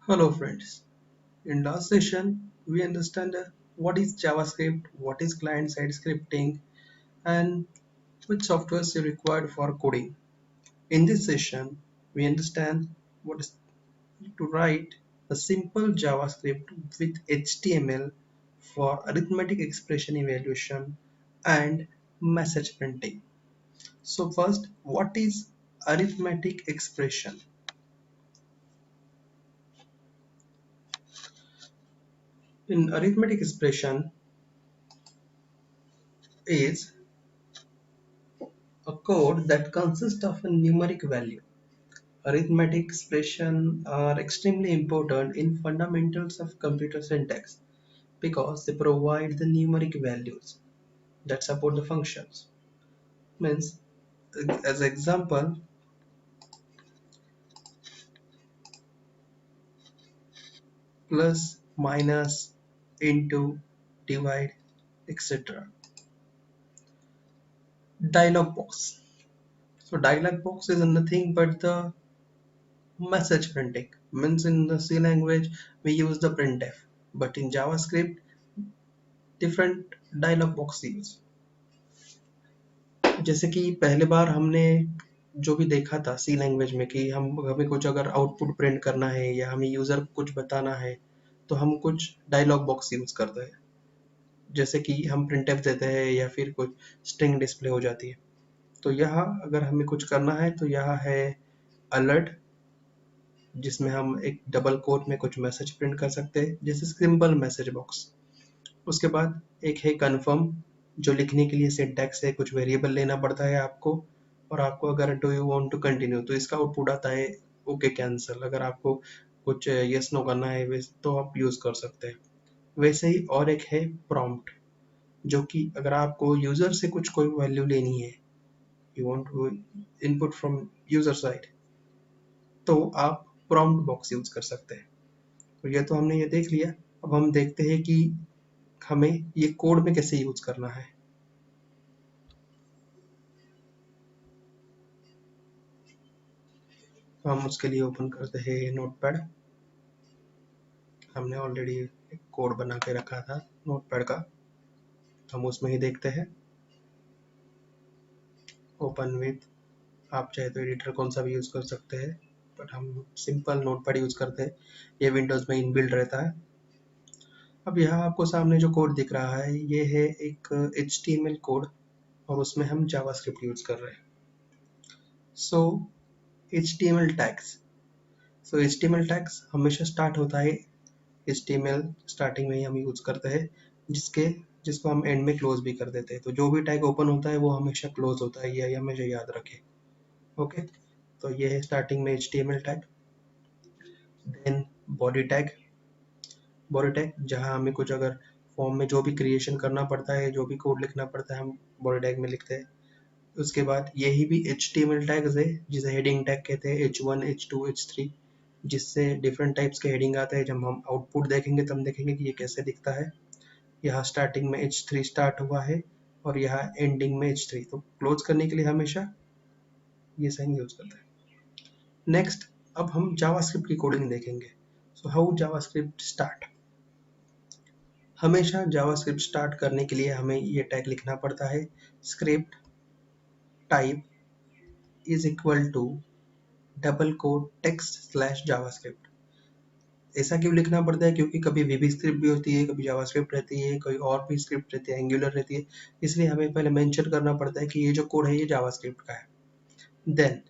Hello friends. In last session, we understand what is JavaScript, what is client-side scripting, and which softwares are required for coding. In this session, we understand what is to write a simple JavaScript with HTML for arithmetic expression evaluation and message printing. So first, what is arithmetic expression? In arithmetic expression is a code that consists of a numeric value. Arithmetic expressions are extremely important in fundamentals of computer syntax because they provide the numeric values that support the functions. Means, as example, plus, minus, into, divide, etc. Dialog box. So dialog box is nothing but the message printing. Means in the C language we use the printf, but in JavaScript different dialog box use. जैसे कि पहले बार हमने जो भी देखा था सी language में कि हम हमें कुछ अगर आउटपुट प्रिंट करना है या हमें यूजर को कुछ बताना है तो हम कुछ डायलॉग बॉक्स यूज करते हैं, जैसे कि हम प्रिंटफ देते हैं या फिर कुछ स्ट्रिंग डिस्प्ले हो जाती है। तो यहाँ अगर हमें कुछ करना है तो यहाँ है अलर्ट, जिसमें हम एक डबल कोट में कुछ मैसेज प्रिंट कर सकते हैं जैसे सिंपल मैसेज बॉक्स। उसके बाद एक है कन्फर्म, जो लिखने के लिए सिंटैक्स है, कुछ वेरिएबल लेना पड़ता है आपको, और आपको अगर do you want to continue तो इसका आउटपुट आता है ओके कैंसिल। अगर आपको कुछ यस नो करना है तो आप यूज कर सकते हैं। वैसे ही और एक है प्रॉम्प्ट, जो कि अगर आपको यूजर से कुछ कोई वैल्यू लेनी है, you want to input from user side, तो आप प्रॉम्प्ट बॉक्स यूज कर सकते हैं। तो ये तो हमने ये देख लिया। अब हम देखते हैं कि हमें ये कोड में कैसे यूज करना है। तो हम उसके लिए ओपन करते हैं नोटपैड। हमने ऑलरेडी एक कोड बना के रखा था नोटपैड का, तो हम उसमें ही देखते हैं। ओपन विथ, आप चाहे तो एडिटर कौन सा भी यूज कर सकते हैं, बट हम सिंपल नोटपैड यूज करते हैं। ये विंडोज में इनबिल्ट रहता है। अब यहाँ आपको सामने जो कोड दिख रहा है ये है एक HTML कोड, और उसमें हम जावास्क्रिप्ट यूज कर रहे हैं। सो HTML टैग्स, सो HTML टैग्स हमेशा स्टार्ट होता है HTML स्टार्टिंग में ही हम यूज करते हैं, जिसको हम एंड में क्लोज भी कर देते हैं। तो जो भी टैग ओपन होता है वो हमेशा क्लोज होता है, ये हमेशा याद रखें। ओके, तो ये है स्टार्टिंग में HTML tag. Then body tag, body tag जहाँ हमें कुछ अगर फॉर्म में जो भी क्रिएशन करना पड़ता है, जो भी कोड लिखना पड़ता है, हम बॉडी टैग में लिखते हैं। उसके बाद यही भी HTML टैग्स है जिसे हेडिंग टैग कहते हैं, H1 H2 H3, जिससे डिफरेंट टाइप्स के हेडिंग आते हैं। जब हम आउटपुट देखेंगे तब देखेंगे कि ये कैसे दिखता है। यहाँ स्टार्टिंग में H3 स्टार्ट हुआ है और यहाँ एंडिंग में H3, तो क्लोज करने के लिए हमेशा ये साइन यूज करते हैं। नेक्स्ट, अब हम जावास्क्रिप्ट की कोडिंग देखेंगे। So how JavaScript start. हमेशा जावास्क्रिप्ट स्टार्ट करने के लिए हमें ये टैग लिखना पड़ता है, script type is equal to double quote text slash JavaScript. ऐसा क्यों लिखना पड़ता है, क्योंकि कभी वीबी स्क्रिप्ट भी होती है, कभी जावास्क्रिप्ट रहती है, कोई और भी स्क्रिप्ट रहती है, एंगुलर रहती है, इसलिए हमें पहले मेंशन करना पड़ता है कि ये जो कोड है ये जावास्क्रिप्ट का है। Then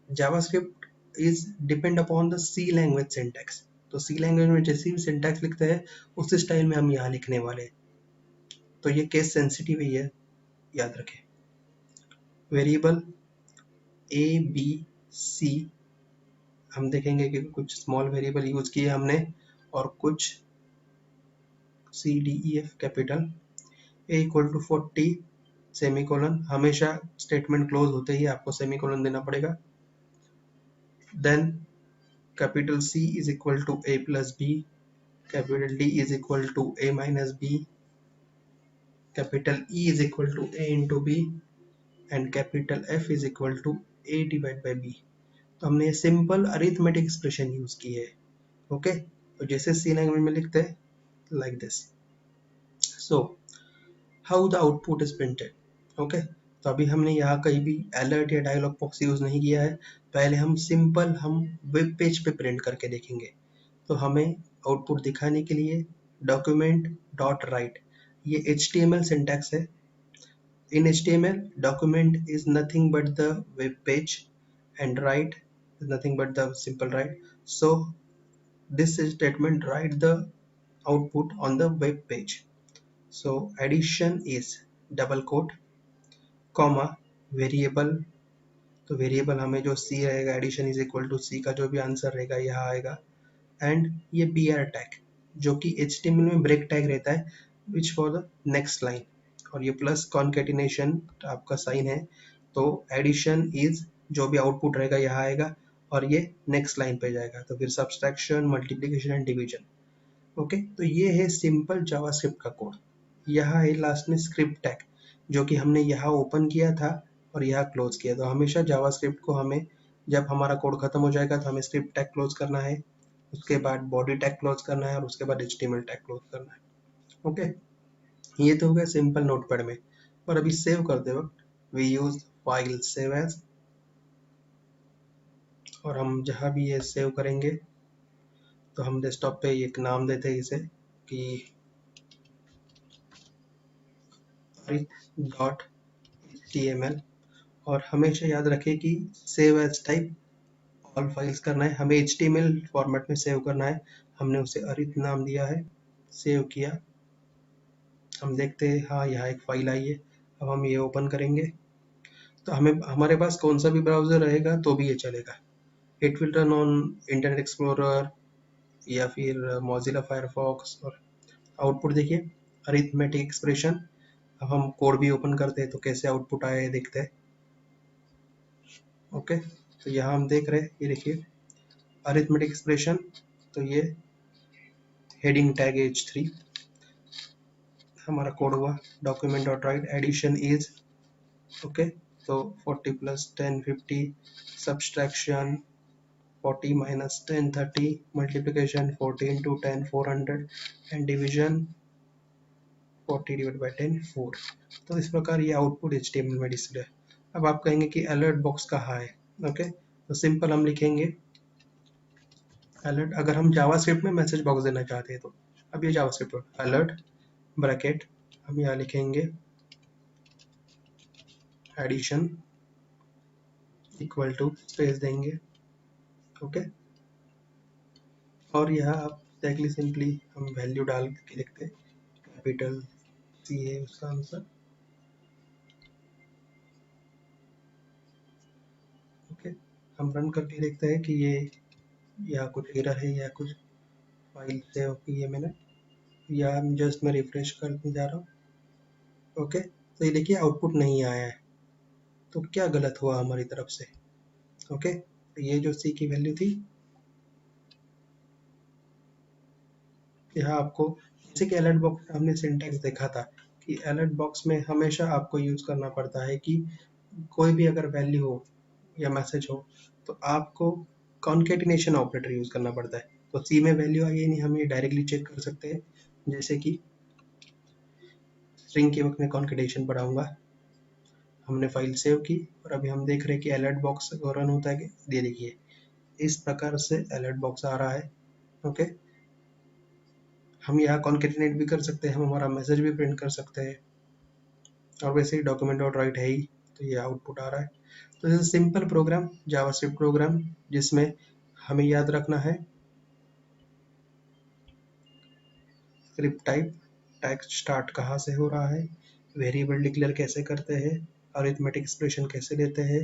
JavaScript is depend upon the C language syntax. तो सी लैंग्वेज में जैसी भी सिंटैक्स लिखते हैं उसी स्टाइल में हम यहाँ लिखने वाले हैं। तो ये केस सेंसिटिव है, याद रखें। वेरिएबल ए बी सी, हम देखेंगे कि कुछ स्मॉल वेरिएबल यूज किए हमने और कुछ C D E F capital. A equal to 40 semicolon, हमेशा स्टेटमेंट क्लोज होते ही आपको सेमीकोलन देना पड़ेगा। Then capital C is equal to A plus B, capital D is equal to A minus B, capital E is equal to A into B, and capital F is equal to A divide by B। तो हमने simple arithmetic expression use की है। Okay, तो जैसे सी language में लिखते हैं like this. So how the output is printed. Okay, तो अभी हमने यहाँ कहीं भी अलर्ट या डायलॉग बॉक्स यूज नहीं किया है, पहले हम सिंपल हम वेब पेज पे प्रिंट करके देखेंगे। तो हमें आउटपुट दिखाने के लिए डॉक्यूमेंट डॉट राइट, ये HTML सिंटैक्स है। In HTML, document is nothing but the web page and write is nothing but the simple write. So this statement write the output on the web page. So addition is double quote comma variable, तो variable हमें जो c रहेगा addition is equal to c का जो भी answer रहेगा यहाँ आएगा। एंड ये br टैग जो कि HTML में ब्रेक टैग रहता है which for the next line, और ये प्लस कॉन्केटिनेशन आपका साइन है। तो एडिशन इज जो भी आउटपुट रहेगा यहाँ आएगा और ये नेक्स्ट लाइन पे जाएगा, तो फिर subtraction multiplication and division. Okay, तो ये है सिंपल जावास्क्रिप्ट का कोड। यहाँ है लास्ट में स्क्रिप्ट टैग जो कि हमने यहाँ ओपन किया था और यहाँ क्लोज किया। तो हमेशा जावास्क्रिप्ट को हमें जब हमारा कोड खत्म हो जाएगा तो हमें स्क्रिप्ट टैग क्लोज करना है, उसके बाद बॉडी टैग क्लोज करना है और उसके बाद HTML टैग क्लोज करना है। ओके, ये तो हो गया सिंपल नोटपैड में। और अभी सेव करते वक्त we use file save as, और हम जहाँ भी ये सेव करेंगे तो हम डेस्कटॉप पे एक नाम देते हैं इसे कि डॉट HTML, और हमेशा याद रखें कि save as type all files करना है, हमें HTML फॉर्मेट में सेव करना है। हमने उसे अरिथ नाम दिया है, सेव किया, हम देखते हैं हाँ यहाँ एक फाइल आई है। अब हम ये ओपन करेंगे तो हमें हमारे पास कौन सा भी ब्राउजर रहेगा तो भी ये चलेगा। It will run on internet explorer या फिर मोजिला फायरफॉक्स। और आउटपुट देखिए अरिथमेटिक एक्सप्रेशन। अब हम कोड भी ओपन करते हैं तो कैसे आउटपुट आया है देखते हैं। ओके, तो यहाँ हम देख रहे हैं, ये देखिए अरिथमेटिक एक्सप्रेशन, तो ये हेडिंग टैग H3 हमारा कोड हुआ। Document dot write addition is, okay, तो 40 + 10 50, सब्सट्रैक्शन 40 - 10 30, मल्टीप्लिकेशन 40 × 10 400 एंड डिवीजन 40/10 4। तो इस प्रकार ये आउटपुट HTML में डिस्प्ले। अब आप कहेंगे कि अलर्ट बॉक्स कहाँ है। ओके, तो सिंपल हम लिखेंगे अलर्ट। अगर हम जावास्क्रिप्ट में मैसेज बॉक्स देना चाहते हैं तो अब ये जावास्क्रिप्ट अलर्ट ब्रैकेट हम यहाँ लिखेंगे एडिशन इक्वल टू स्पेस देंगे। ओके, और यहाँ आप डायरेक्टली सिंपली हम वैल्यू डाल के लिखते हैं कैपिटल C है उसका आंसर। ओके, हम रन करके देखते हैं कि ये यहाँ कुछ एरर है या कुछ फाइल सेव की है मैंने, या हम जस्ट मैं रिफ्रेश करने जा रहा हूँ। ओके, तो ये देखिए आउटपुट नहीं आया है, तो क्या गलत हुआ हमारी तरफ से। ओके, तो ये जो C की वैल्यू थी, यहाँ आपको जैसे कि अलर्ट बॉक्स हमने सिंटैक्स देखा था कि अलर्ट बॉक्स में हमेशा आपको यूज करना पड़ता है कि कोई भी अगर वैल्यू हो या मैसेज हो तो आपको कॉन्केटिनेशन ऑपरेटर यूज करना पड़ता है। तो C में वैल्यू आई है नहीं, हम ये डायरेक्टली चेक कर सकते हैं, जैसे कि स्ट्रिंग के वक्त में कॉन्केटिनेशन पढ़ाऊंगा। हमने फाइल सेव की और अभी हम देख रहे हैं कि अलर्ट बॉक्स रन होता है कि ये देखिए इस प्रकार से अलर्ट बॉक्स आ रहा है। ओके, हम यहाँ कॉन्केटिनेट भी कर सकते हैं, हम हमारा मैसेज भी प्रिंट कर सकते हैं, और वैसे ही डॉक्यूमेंट डॉट राइट है ही, तो ये आउटपुट आ रहा है। तो ये सिंपल प्रोग्राम जावास्क्रिप्ट प्रोग्राम जिसमें हमें याद रखना है स्क्रिप्ट टाइप, टैग स्टार्ट कहाँ से हो रहा है, वेरिएबल डिक्लेयर कैसे करते हैं, अरिथमेटिक एक्सप्रेशन कैसे लेते हैं,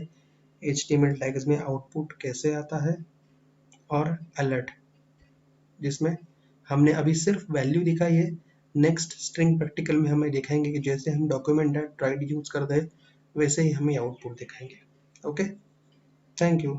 HTML टैग्स में आउटपुट कैसे आता है, और अलर्ट जिसमें हमने अभी सिर्फ वैल्यू दिखाई है। नेक्स्ट स्ट्रिंग प्रैक्टिकल में हमें दिखाएंगे कि जैसे हम डॉक्यूमेंट डॉट राइट यूज करते हैं वैसे ही हमें आउटपुट दिखाएंगे। Okay, thank you.